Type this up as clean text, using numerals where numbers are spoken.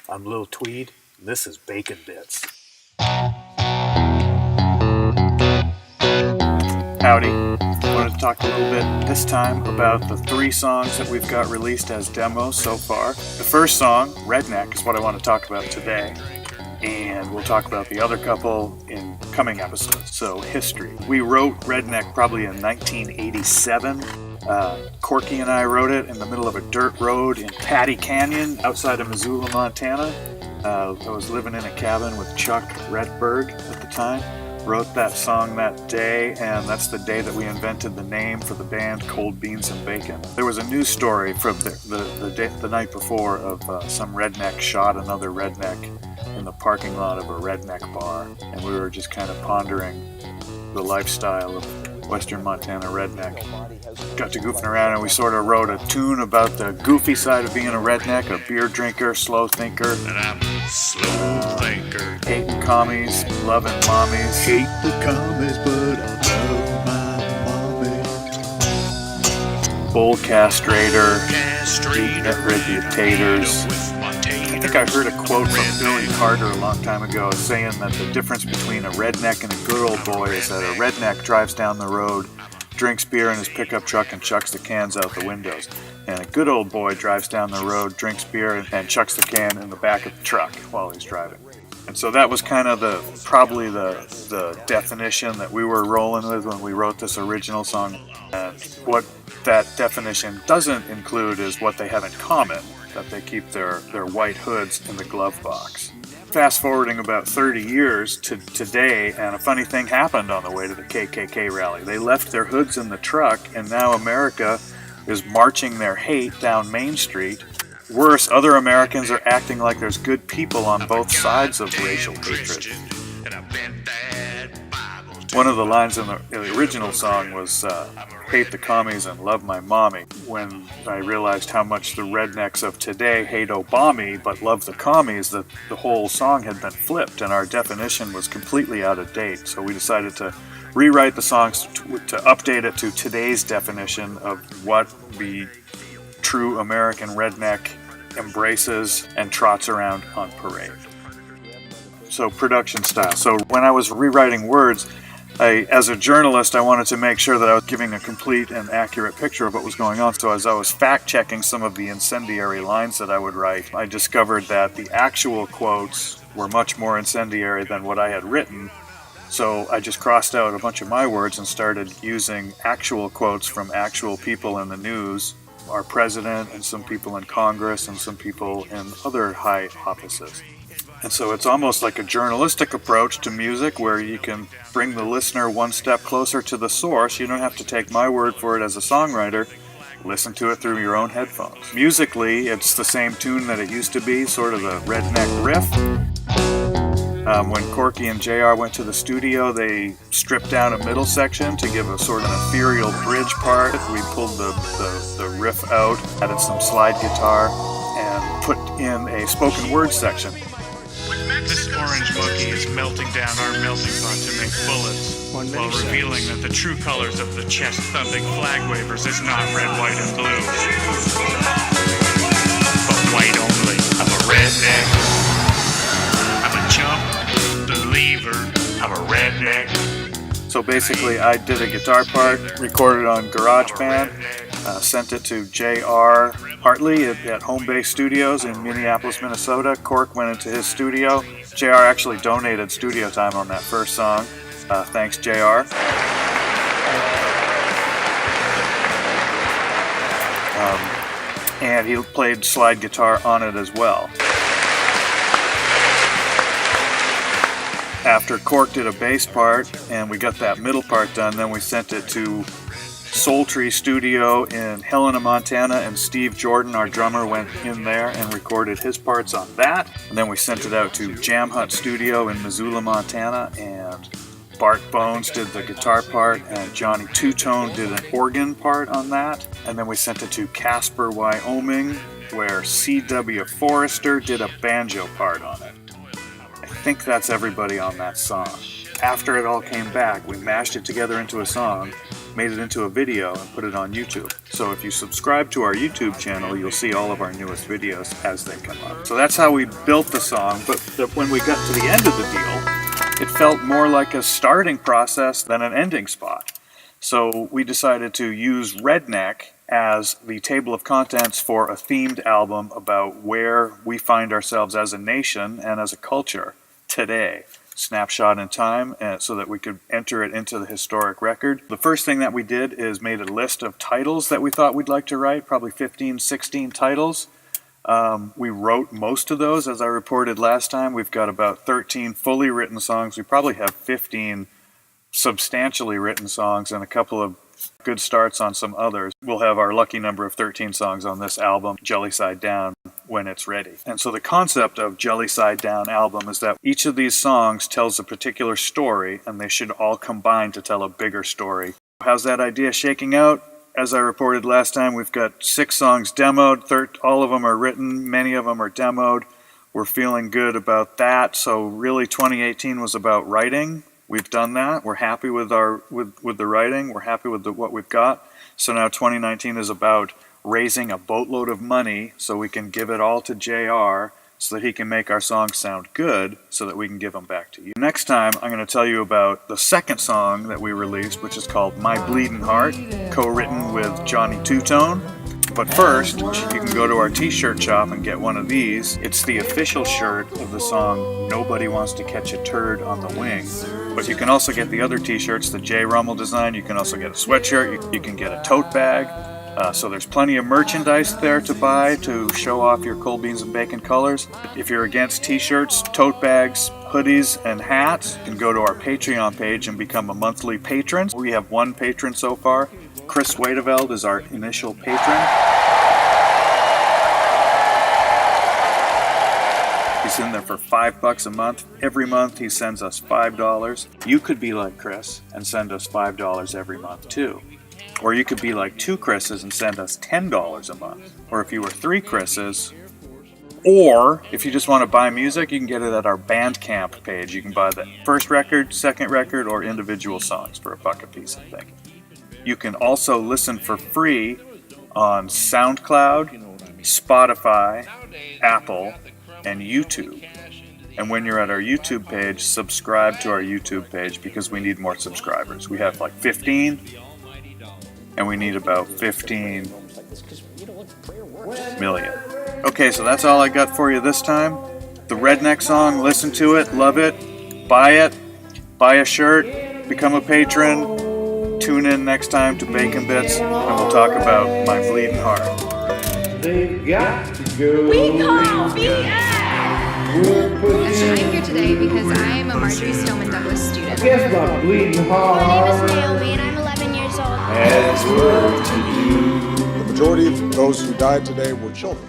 I'm Lil Tweed, and this is Bacon Bits. Howdy. I wanted to talk a little bit this time about the 3 songs that we've got released as demos so far. The first song, RedNek, is what I want to talk about today. And we'll talk about the other couple in coming episodes. So, history. We wrote RedNek probably in 1987. Corky and I wrote it in the middle of a dirt road in Patty Canyon outside of Missoula, Montana. I was living in a cabin with Chuck Redberg at the time. Wrote that song that day, and that's the day that we invented the name for the band Cold Beans and Bacon. There was a news story from the night before of some redneck shot another redneck in the parking lot of a redneck bar, and we were just kind of pondering the lifestyle of Western Montana redneck. Got to goofing around, and we sort of wrote a tune about the goofy side of being a redneck, a beer drinker, slow thinker. And I'm a slow thinker. Hating commies, loving mommies. Hate the commies, but I love my mommy. Bull castrator, eating at reputators. I think I heard a quote from Billy Carter a long time ago saying that the difference between a redneck and a good old boy is that a redneck drives down the road, drinks beer in his pickup truck, and chucks the cans out the windows. And a good old boy drives down the road, drinks beer, and chucks the can in the back of the truck while he's driving. And so that was kind of probably the definition that we were rolling with when we wrote this original song. And what that definition doesn't include is what they have in common, that they keep their white hoods in the glove box. Fast forwarding about 30 years to today, and a funny thing happened on the way to the KKK rally. They left their hoods in the truck, and now America is marching their hate down Main Street. Worse, other Americans are acting like there's good people on both sides of racial hatred. One of the lines in the original song was, hate the commies and love my mommy. When I realized how much the rednecks of today hate Obama but love the commies, that the whole song had been flipped and our definition was completely out of date. So we decided to rewrite the songs to update it to today's definition of what the true American redneck embraces and trots around on parade. So production style. So when I was rewriting words, as a journalist, I wanted to make sure that I was giving a complete and accurate picture of what was going on. So as I was fact-checking some of the incendiary lines that I would write, I discovered that the actual quotes were much more incendiary than what I had written. So I just crossed out a bunch of my words and started using actual quotes from actual people in the news, our president and some people in Congress and some people in other high offices. And so it's almost like a journalistic approach to music where you can bring the listener one step closer to the source. You don't have to take my word for it as a songwriter. Listen to it through your own headphones. Musically, it's the same tune that it used to be, sort of a redneck riff. When Corky and JR went to the studio, they stripped down a middle section to give a sort of ethereal bridge part. We pulled the riff out, added some slide guitar, and put in a spoken word section. This orange monkey is melting down our melting pot to make bullets, while revealing that the true colors of the chest-thumping flag wavers is not red, white, and blue, but white only. I'm a redneck. I'm a chump believer. I'm a redneck. So basically, I did a guitar part, recorded on GarageBand, sent it to J.R. Hartley at Home Base Studios in Minneapolis, Minnesota. Cork went into his studio. J.R. actually donated studio time on that first song. Thanks, J.R. And he played slide guitar on it as well. After Cork did a bass part and we got that middle part done, then we sent it to Soul Tree Studio in Helena, Montana, and Steve Jordan, our drummer, went in there and recorded his parts on that. And then we sent it out to Jam Hut Studio in Missoula, Montana, and Bart Bones did the guitar part, and Johnny Two-Tone did an organ part on that. And then we sent it to Casper, Wyoming, where C.W. Forrester did a banjo part on it. I think that's everybody on that song. After it all came back, we mashed it together into a song, made it into a video and put it on YouTube. So if you subscribe to our YouTube channel, you'll see all of our newest videos as they come up. So that's how we built the song, but when we got to the end of the deal, it felt more like a starting process than an ending spot. So we decided to use RedNek as the table of contents for a themed album about where we find ourselves as a nation and as a culture today. Snapshot in time, so that we could enter it into the historic record. The first thing that we did is made a list of titles that we thought we'd like to write, probably 15, 16 titles. We wrote most of those, as I reported last time. We've got about 13 fully written songs. We probably have 15 substantially written songs and a couple of good starts on some others. We'll have our lucky number of 13 songs on this album, Jelly Side Down, when it's ready. And so the concept of Jelly Side Down album is that each of these songs tells a particular story, and they should all combine to tell a bigger story. How's that idea shaking out? As I reported last time, we've got 6 songs demoed. All of them are written. Many of them are demoed. We're feeling good about that. So really 2018 was about writing. We've done that. We're happy with the writing. We're happy with what we've got. So now 2019 is about raising a boatload of money so we can give it all to JR so that he can make our songs sound good so that we can give them back to you. Next time, I'm going to tell you about the second song that we released, which is called My Bleeding Heart, co-written with Johnny Two-Tone. But first, you can go to our t-shirt shop and get one of these. It's the official shirt of the song Nobody Wants to Catch a Turd on the Wing. But you can also get the other t-shirts, the J. Rummel design. You can also get a sweatshirt. You can get a tote bag. So there's plenty of merchandise there to buy to show off your cold beans and bacon colors. If you're against t-shirts, tote bags, hoodies, and hats, you can go to our Patreon page and become a monthly patron. We have one patron so far. Chris Wadeveld is our initial patron. He's in there for $5 a month. Every month he sends us $5. You could be like Chris and send us $5 every month too. Or you could be like 2 Chris's and send us $10 a month. Or if you were 3 Chris's, or if you just want to buy music, you can get it at our Bandcamp page. You can buy the first record, second record, or individual songs for $1 a piece, I think. You can also listen for free on SoundCloud, Spotify, Apple, and YouTube. And when you're at our YouTube page, subscribe to our YouTube page because we need more subscribers. We have like 15, and we need about 15 million. Okay, so that's all I got for you this time. The RedNek song, listen to it, love it, buy a shirt, become a patron. Tune in next time to Bacon Bits, and we'll talk about My Bleeding Heart. They've got to go. We call BS! I'm here today because I am a Marjorie Stoneman Douglas student. Guess my bleeding heart. My name is Naomi and I'm 11 years old. Has work to do. The majority of those who died today were children.